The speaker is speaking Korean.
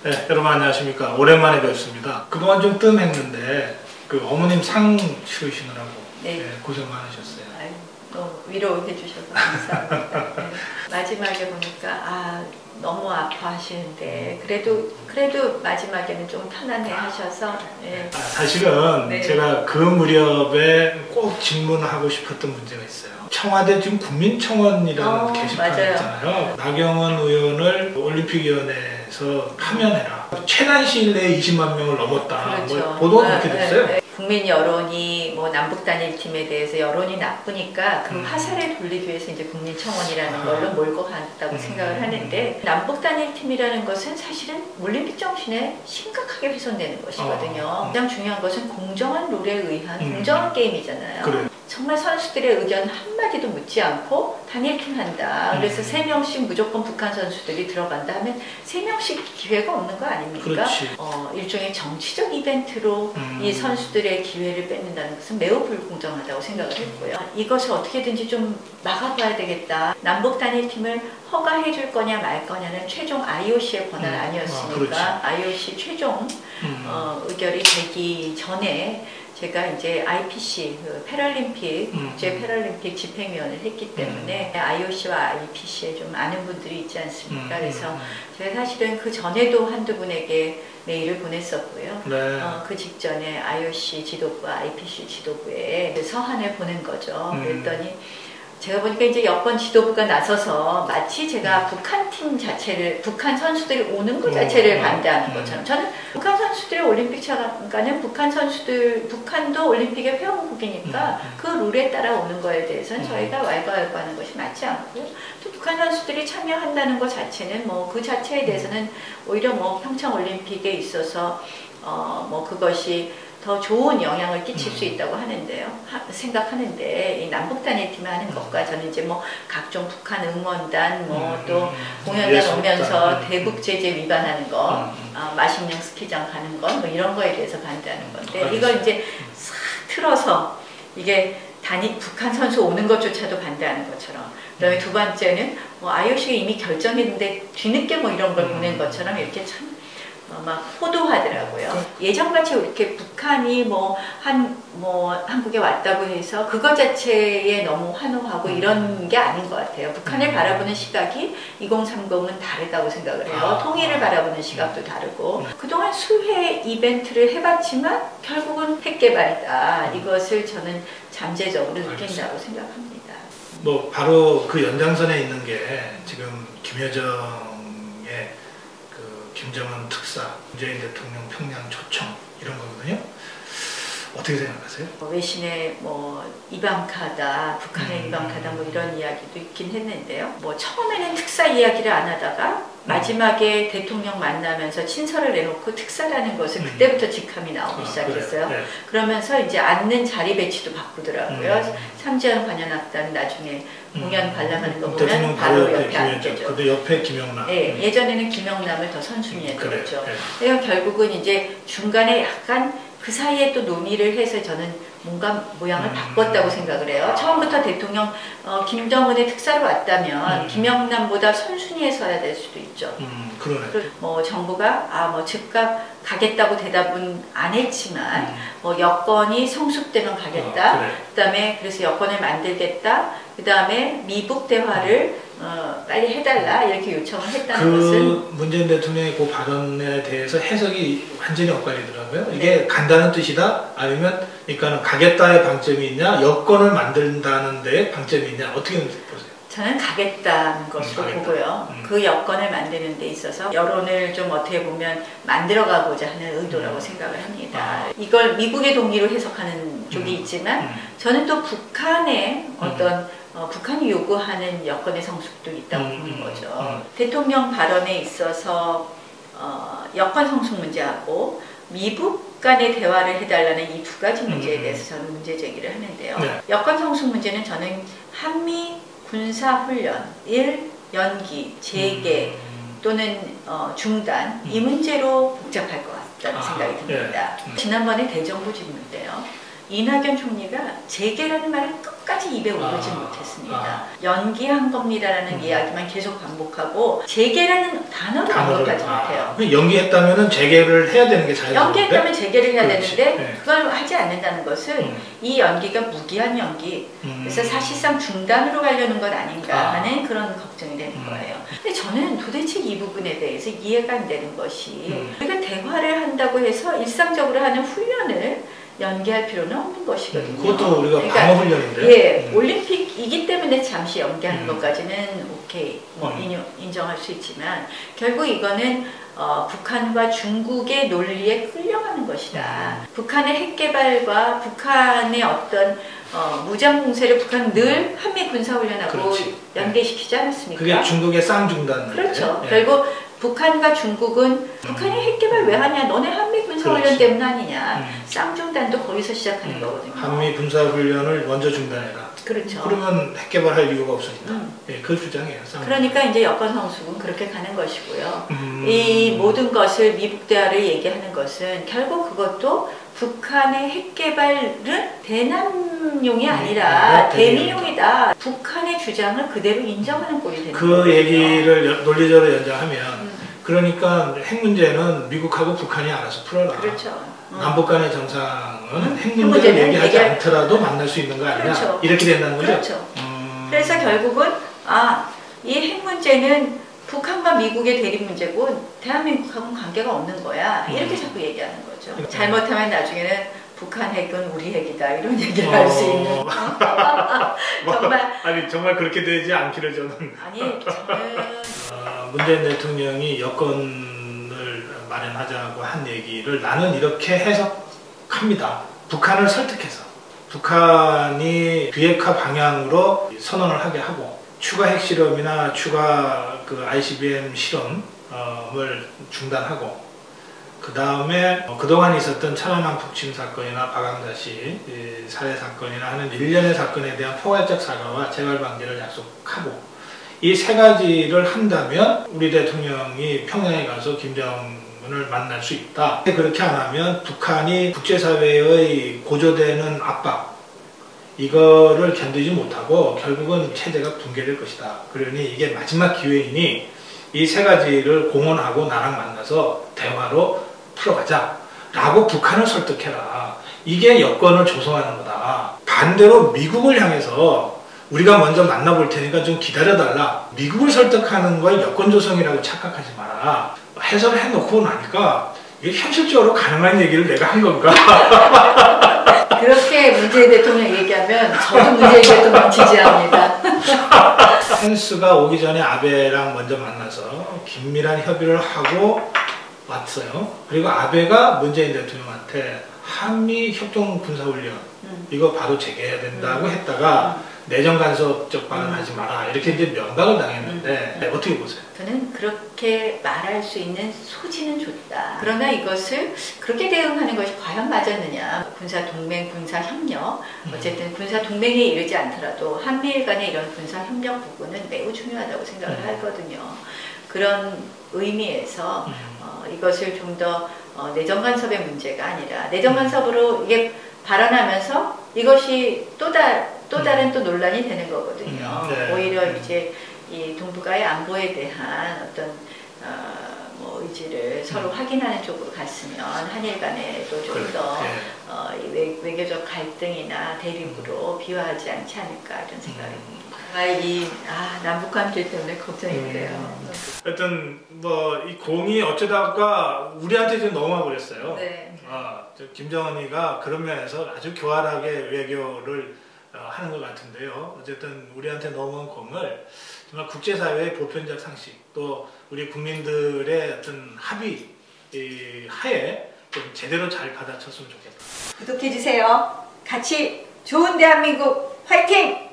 네, 여러분 안녕하십니까. 오랜만에 뵙습니다. 그동안 좀 뜸했는데 그 어머님 상 치르시느라고 네. 고생 많으셨어요. 아유, 너무 위로해 주셔서 감사합니다. 네. 마지막에 보니까 너무 아파하시는데 그래도 마지막에는 좀 편안해 하셔서 네. 사실은 네. 제가 그 무렵에 꼭 질문하고 싶었던 문제가 있어요. 청와대 지금 국민청원이라는 게시판 맞아요. 있잖아요. 나경원 의원을 올림픽위원회에서 파면해라. 최단 시일 내에 20만 명을 넘었다. 그렇죠. 뭐 보도가 그렇게 됐어요. 네. 국민 여론이 뭐 남북 단일팀에 대해서 여론이 나쁘니까 그 화살을 돌리기 위해서 이제 국민청원이라는 걸로 몰고 갔다고 생각을 하는데, 남북 단일팀이라는 것은 사실은 올림픽 정신에 심각하게 훼손되는 것이거든요. 가장 중요한 것은 공정한 룰에 의한 공정한 게임이잖아요. 그래. 정말 선수들의 의견 한마디도 묻지 않고 단일팀 한다. 그래서 3명씩 무조건 북한 선수들이 들어간다 하면 3명씩 기회가 없는 거 아닙니까? 그렇지. 일종의 정치적 이벤트로 이 선수들의 기회를 뺏는다는 것은 매우 불공정하다고 생각을 했고요. 이것을 어떻게든지 좀 막아봐야 되겠다. 남북 단일팀을 허가해 줄 거냐 말 거냐는 최종 IOC의 권한 아니었습니까? IOC 최종 의결이 되기 전에 제가 이제 IPC, 패럴림픽, 국제 패럴림픽 집행위원을 했기 때문에 IOC와 IPC에 좀 아는 분들이 있지 않습니까? 그래서 제가 사실은 그 전에도 한두 분에게 메일을 보냈었고요. 네. 그 직전에 IOC 지도부, IPC 지도부에 서한을 보낸 거죠. 그랬더니 제가 보니까 이제 여권 지도부가 나서서 마치 제가 북한 팀 자체를, 북한 선수들이 오는 것 자체를 반대하는 것처럼, 저는 북한 선수들의 올림픽 참가는 북한도 올림픽의 회원국이니까 그 룰에 따라 오는 거에 대해서는 저희가 왈가왈부하는 것이 맞지 않고요. 또 북한 선수들이 참여한다는 것 자체는 뭐 그 자체에 대해서는 오히려 뭐 평창 올림픽에 있어서 뭐 그것이 더 좋은 영향을 끼칠 수 있다고 하는데요. 생각하는데 이 남북 단일팀을 하는 것과 저는 이제 뭐 각종 북한 응원단 뭐 또 공연단 오면서 대북 제재 위반하는 거, 마식령 스키장 가는 거 뭐 이런 거에 대해서 반대하는 건데, 이걸 이제 싹 틀어서 이게 북한 선수 오는 것조차도 반대하는 것처럼, 그다음에 두 번째는 뭐 IOC가 이미 결정했는데 뒤늦게 뭐 이런 걸 보낸 것처럼 이렇게 참 막 호도하더라고요. 예전같이 이렇게 북한이 한국에 왔다고 해서 그것 자체에 너무 환호하고 이런 게 아닌 것 같아요. 북한을 바라보는 시각이 2030은 다르다고 생각을 해요. 통일을 바라보는 시각도 다르고, 그동안 수회 이벤트를 해봤지만 결국은 핵개발이다. 이것을 저는 잠재적으로 느낀다고 생각합니다. 뭐 바로 그 연장선에 있는 게 지금 김여정의 김정은 특사, 문재인 대통령 평양 초청 이런 거거든요. 어떻게 생각하세요? 외신에 뭐 이방카다, 북한의 이방카다 뭐 이런 이야기도 있긴 했는데요. 뭐 처음에는 특사 이야기를 안 하다가 마지막에 대통령 만나면서 친서를 내놓고 특사라는 것을 그때부터 직함이 나오기 시작했어요. 네. 그러면서 이제 앉는 자리 배치도 바꾸더라고요. 삼지연 관현악단 나중에 공연 관람하는 거 보면 바로 옆에 앉죠. 근데 옆에 김영남. 네, 예전에는 김영남을 더 선순위에 뒀죠. 그래서 결국은 이제 중간에 약간 그 사이에 또 논의를 해서 저는 뭔가 모양을 바꿨다고 생각을 해요. 처음부터 대통령 김정은의 특사로 왔다면 김영남보다 선순위에 서야 될 수도 있죠. 그러네. 뭐 정부가 뭐 즉각 가겠다고 대답은 안 했지만 뭐 여건이 성숙되면 가겠다. 그다음에 그래서 여건을 만들겠다. 그다음에 미북 대화를 빨리 해달라 이렇게 요청을 했다는 것은, 문재인 대통령의 그 발언에 대해서 해석이 완전히 엇갈리더라고요. 이게 간다는 뜻이다? 아니면 그러니까는 가겠다의 방점이 있냐? 여건을 만든다는 데에 방점이 있냐? 어떻게 보세요? 저는 가겠다는 것으로 보고요. 그 여건을 만드는 데 있어서 여론을 좀 어떻게 보면 만들어가고자 하는 의도라고 생각을 합니다. 이걸 미국의 동의로 해석하는 쪽이 있지만 저는 또 북한의 어떤 북한이 요구하는 여건의 성숙도 있다고 보는 거죠. 대통령 발언에 있어서 여건 성숙 문제하고 미북 간의 대화를 해달라는 이 두 가지 문제에 대해서 저는 문제 제기를 하는데요. 네. 여건 성숙 문제는 저는 한미 군사훈련, 연기, 재개 또는 중단, 이 문제로 복잡할 것 같다는 생각이 듭니다. 지난번에 대정부 질문 때요. 이낙연 총리가 재계라는 말을 끝까지 입에 오르지 못했습니다. 연기한 겁니다라는 이야기만 계속 반복하고 재계라는 단어를 반복하지 못해요. 연기했다면 재계를 해야 되는 게 자연스러운데? 연기했다면 재계를 해야 그렇지. 되는데 네. 그걸 하지 않는다는 것은 이 연기가 무기한 연기, 그래서 사실상 중단으로 가려는 것 아닌가 하는 그런 걱정이 되는 거예요. 근데 저는 도대체 이 부분에 대해서 이해가 안 되는 것이 우리가 대화를 한다고 해서 일상적으로 하는 훈련을 연기할 필요는 없는 것이거든요. 그것도 우리가 그러니까, 방어 훈련인데. 예, 올림픽이기 때문에 잠시 연기하는 것까지는 오케이, 인정할 수 있지만 결국 이거는 북한과 중국의 논리에 끌려가는 것이다. 북한의 핵 개발과 북한의 어떤 무장 공세를 북한은 늘 한미 군사훈련하고 그렇지. 연계시키지 않았습니까? 그게 중국의 쌍중단. 그렇죠. 결국 북한과 중국은 북한이 핵 개발 왜 하냐? 너네 한미 군사훈련 그렇지. 때문 아니냐? 쌍중단도 거기서 시작하는 거거든요. 한미 군사훈련을 먼저 중단해라. 그렇죠. 그러면 핵 개발할 이유가 없으니까. 예, 그 주장이에요. 그러니까 이제 여권 성숙은 그렇게 가는 것이고요. 이 모든 것을 미북 대화를 얘기하는 것은 결국 그것도 북한의 핵 개발은 대남용이 아니라 대미용이다. 북한의 주장을 그대로 인정하는 꼴이 되는 거예요. 그 얘기를 논리적으로 연장하면 그러니까 핵 문제는 미국하고 북한이 알아서 풀어라. 그렇죠. 남북 간의 정상은 핵 문제를 얘기하지 않더라도 만날 수 있는 거 아니냐. 그렇죠. 이렇게 된다는 거죠. 그렇죠. 그래서 결국은 이 핵 문제는 북한과 미국의 대립 문제고 대한민국하고는 관계가 없는 거야. 이렇게 자꾸 얘기하는 거죠. 잘못하면 나중에는 북한 핵은 우리 핵이다 이런 얘기를 할 수 있는. 정말 정말 그렇게 되지 않기를 저는. 아니 저는 문재인 대통령이 여건을 마련하자고 한 얘기를 나는 이렇게 해석합니다. 북한을 설득해서 북한이 비핵화 방향으로 선언을 하게 하고 추가 핵실험이나 추가 ICBM 실험을 중단하고 그 다음에 그동안 있었던 천안함 북침 사건이나 박항다시 살해 사건이나 하는 일련의 사건에 대한 포괄적 사과와 재발 방지를 약속하고 이 세 가지를 한다면 우리 대통령이 평양에 가서 김정은을 만날 수 있다. 그렇게 안 하면 북한이 국제사회의 고조되는 압박 이거를 견디지 못하고 결국은 체제가 붕괴될 것이다. 그러니 이게 마지막 기회이니 이 세 가지를 공언하고 나랑 만나서 대화로 풀어가자 라고 북한을 설득해라. 이게 여건을 조성하는 거다. 반대로 미국을 향해서 우리가 먼저 만나볼 테니까 좀 기다려달라. 미국을 설득하는 걸 여건 조성이라고 착각하지 마라. 해설을 해놓고 나니까 이게 현실적으로 가능한 얘기를 내가 한 건가? 그렇게 문재인 대통령 얘기하면 저도 문재인 대통령 지지합니다. 펜스가 오기 전에 아베랑 먼저 만나서 긴밀한 협의를 하고 왔어요. 그리고 아베가 문재인 대통령한테 한미 협동 군사훈련 이거 바로 재개해야 된다고 했다가 내정 간섭적 발언하지 마라 이렇게 이제 면박을 당했는데 어떻게 보세요? 저는 그렇게 말할 수 있는 소지는 좋다. 그러나 이것을 그렇게 대응하는 것이 과연 맞았느냐? 군사 동맹, 군사 협력 어쨌든 군사 동맹에 이르지 않더라도 한미일 간의 이런 군사 협력 부분은 매우 중요하다고 생각을 하거든요. 그런 의미에서 이것을 좀 더 내정 간섭의 문제가 아니라 내정 간섭으로 이게 발언하면서 이것이 또 다른 또 논란이 되는 거거든요. 네. 오히려 이제 이 동북아의 안보에 대한 어떤 의지를 서로 확인하는 쪽으로 갔으면 한일 간에도 좀 더 외교적 갈등이나 대립으로 비화하지 않지 않을까 이런 생각이 듭니다. 정말 남북 관계 때문에 걱정이 돼요. 하여튼 이 공이 어쩌다가 우리한테 좀 넘어가 버렸어요. 네. 김정은이가 그런 면에서 아주 교활하게 외교를 하는 것 같은데요. 어쨌든 우리한테 넘어온 공을 정말 국제사회의 보편적 상식 또 우리 국민들의 어떤 합의 하에 좀 제대로 잘 받아쳤으면 좋겠다. 구독해주세요. 같이 좋은 대한민국 화이팅!